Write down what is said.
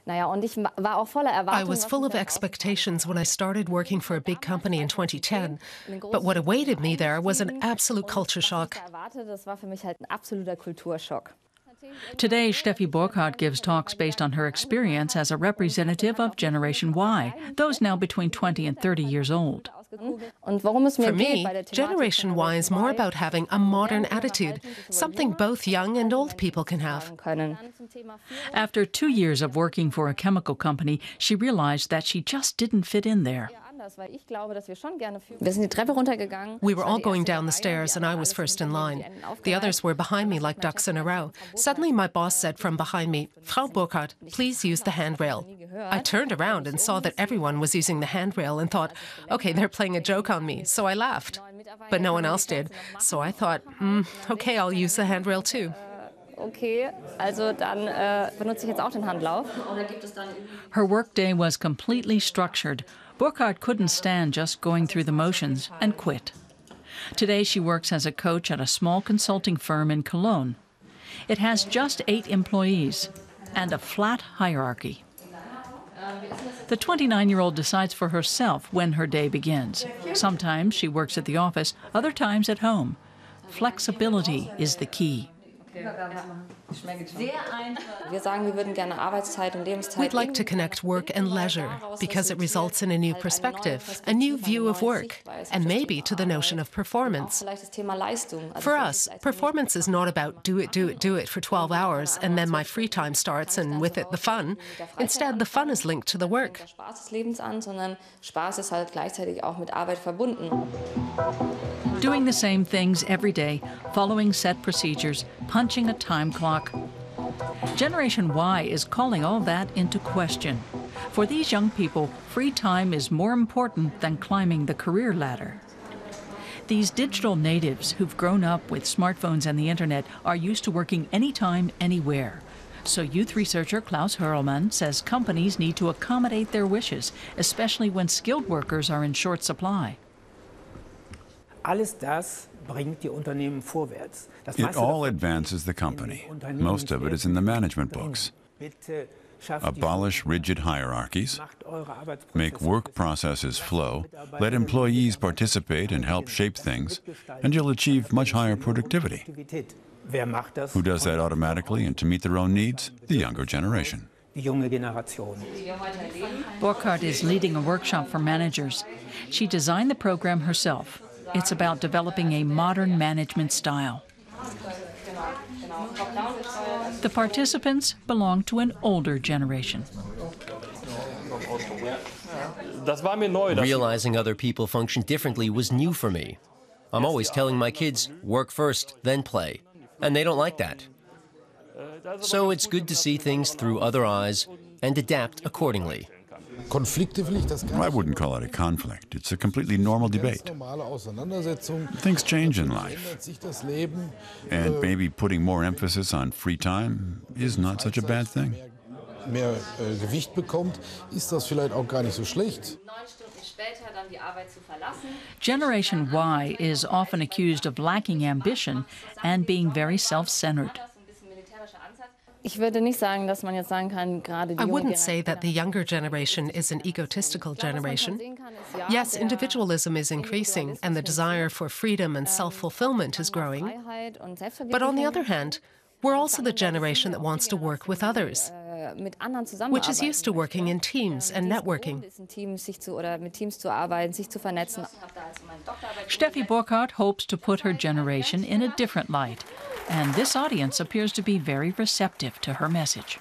I was full of expectations when I started working for a big company in 2010, but what awaited me there was an absolute culture shock. Today, Steffi Burkhardt gives talks based on her experience as a representative of Generation Y, those now between 20 and 30 years old. For me, Generation Y is more about having a modern attitude, something both young and old people can have. After 2 years of working for a chemical company, she realized that she just didn't fit in there. We were all going down the stairs and I was first in line. The others were behind me like ducks in a row. Suddenly my boss said from behind me, "Frau Burkhardt, please use the handrail." I turned around and saw that everyone was using the handrail and thought, okay, they're playing a joke on me, so I laughed. But no one else did, so I thought, okay, I'll use the handrail too. Her workday was completely structured. Burkhardt couldn't stand just going through the motions and quit. Today she works as a coach at a small consulting firm in Cologne. It has just 8 employees and a flat hierarchy. The 29-year-old decides for herself when her day begins. Sometimes she works at the office, other times at home. Flexibility is the key. We'd like to connect work and leisure because it results in a new perspective, a new view of work, and maybe to the notion of performance. For us, performance is not about do it for 12 hours and then my free time starts and with it the fun. Instead, the fun is linked to the work. Doing the same things every day, following set procedures, punching a time clock. Generation Y is calling all that into question. For these young people, free time is more important than climbing the career ladder. These digital natives who've grown up with smartphones and the internet are used to working anytime, anywhere. So youth researcher Klaus Hörlmann says companies need to accommodate their wishes, especially when skilled workers are in short supply. It all advances the company. Most of it is in the management books. Abolish rigid hierarchies, make work processes flow, let employees participate and help shape things, and you'll achieve much higher productivity. Who does that automatically and to meet their own needs? The younger generation. Burkhardt is leading a workshop for managers. She designed the program herself. It's about developing a modern management style. The participants belong to an older generation. Realizing other people function differently was new for me. I'm always telling my kids, work first, then play. And they don't like that. So it's good to see things through other eyes and adapt accordingly. I wouldn't call it a conflict. It's a completely normal debate. Things change in life. And maybe putting more emphasis on free time is not such a bad thing. Generation Y is often accused of lacking ambition and being very self-centered. I wouldn't say that the younger generation is an egotistical generation. Yes, individualism is increasing and the desire for freedom and self-fulfillment is growing. But on the other hand, we're also the generation that wants to work with others, which is used to working in teams and networking. Steffi Burkhardt hopes to put her generation in a different light, and this audience appears to be very receptive to her message.